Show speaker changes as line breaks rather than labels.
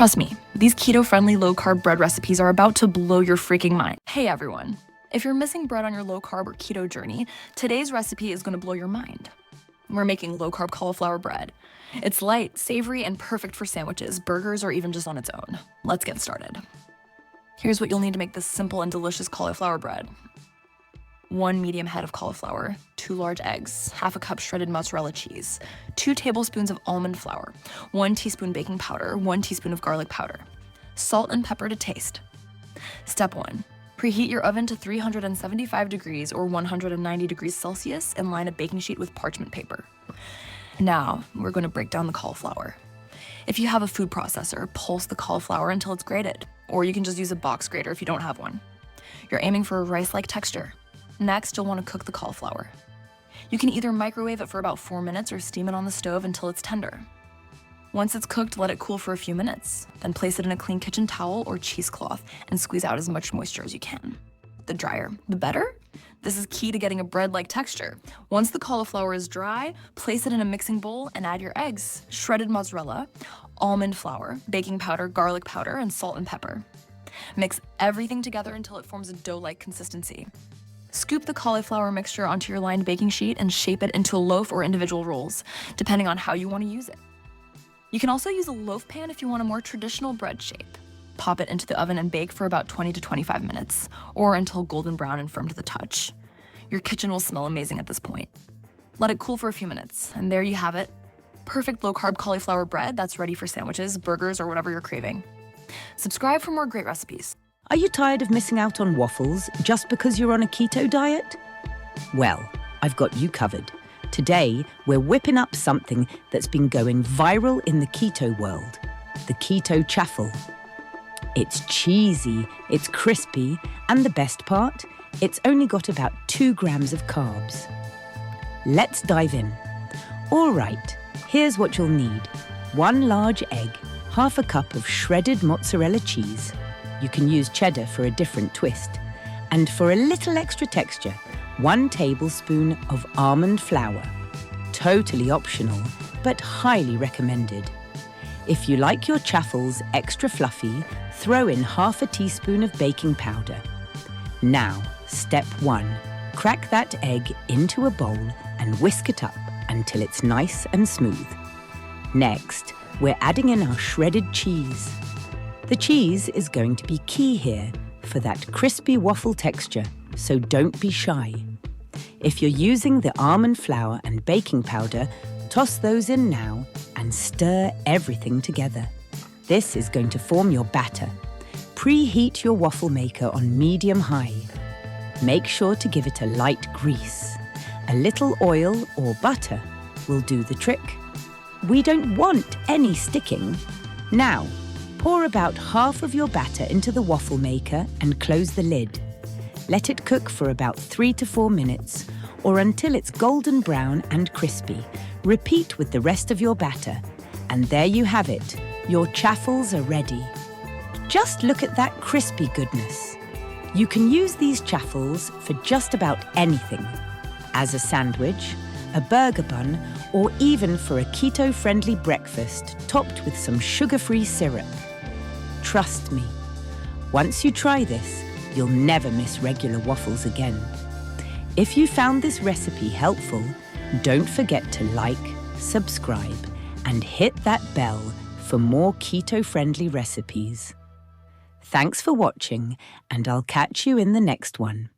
Trust me, these keto-friendly low-carb bread recipes are about to blow your freaking mind. Hey everyone, if you're missing bread on your low-carb or keto journey, today's recipe is gonna blow your mind. We're making low-carb cauliflower bread. It's light, savory, and perfect for sandwiches, burgers, or even just on its own. Let's get started. Here's what you'll need to make this simple and delicious cauliflower bread. 1 medium head of cauliflower, 2 large eggs, half a cup shredded mozzarella cheese, 2 tablespoons of almond flour, 1 teaspoon baking powder, 1 teaspoon of garlic powder, salt and pepper to taste. Step 1. Preheat your oven to 375 degrees or 190 degrees Celsius and line a baking sheet with parchment paper. Now, we're going to break down the cauliflower. If you have a food processor, pulse the cauliflower until it's grated, or you can just use a box grater if you don't have one. You're aiming for a rice-like texture. Next, you'll want to cook the cauliflower. You can either microwave it for about 4 minutes or steam it on the stove until it's tender. Once it's cooked, let it cool for a few minutes. Then place it in a clean kitchen towel or cheesecloth and squeeze out as much moisture as you can. The drier, the better. This is key to getting a bread-like texture. Once the cauliflower is dry, place it in a mixing bowl and add your eggs, shredded mozzarella, almond flour, baking powder, garlic powder, and salt and pepper. Mix everything together until it forms a dough-like consistency. Scoop the cauliflower mixture onto your lined baking sheet and shape it into a loaf or individual rolls, depending on how you want to use it. You can also use a loaf pan if you want a more traditional bread shape. Pop it into the oven and bake for about 20 to 25 minutes, or until golden brown and firm to the touch. Your kitchen will smell amazing at this point. Let it cool for a few minutes, and there you have it. Perfect low-carb cauliflower bread that's ready for sandwiches, burgers, or whatever you're craving. Subscribe for more great recipes.
Are you tired of missing out on waffles just because you're on a keto diet? Well, I've got you covered. Today, we're whipping up something that's been going viral in the keto world, the keto chaffle. It's cheesy, it's crispy, and the best part, it's only got about 2 grams of carbs. Let's dive in. All right, here's what you'll need. 1 large egg, half a cup of shredded mozzarella cheese. You can use cheddar for a different twist. And for a little extra texture, 1 tablespoon of almond flour. Totally optional, but highly recommended. If you like your chaffles extra fluffy, throw in half a teaspoon of baking powder. Now, step 1. Crack that egg into a bowl and whisk it up until it's nice and smooth. Next, we're adding in our shredded cheese. The cheese is going to be key here for that crispy waffle texture, so don't be shy. If you're using the almond flour and baking powder, toss those in now and stir everything together. This is going to form your batter. Preheat your waffle maker on medium-high. Make sure to give it a light grease. A little oil or butter will do the trick. We don't want any sticking. Now, pour about half of your batter into the waffle maker and close the lid. Let it cook for about 3 to 4 minutes or until it's golden brown and crispy. Repeat with the rest of your batter. And there you have it. Your chaffles are ready. Just look at that crispy goodness. You can use these chaffles for just about anything. As a sandwich, a burger bun, or even for a keto-friendly breakfast topped with some sugar-free syrup. Trust me, once you try this, you'll never miss regular waffles again. If you found this recipe helpful, don't forget to like, subscribe, and hit that bell for more keto-friendly recipes. Thanks for watching, and I'll catch you in the next one.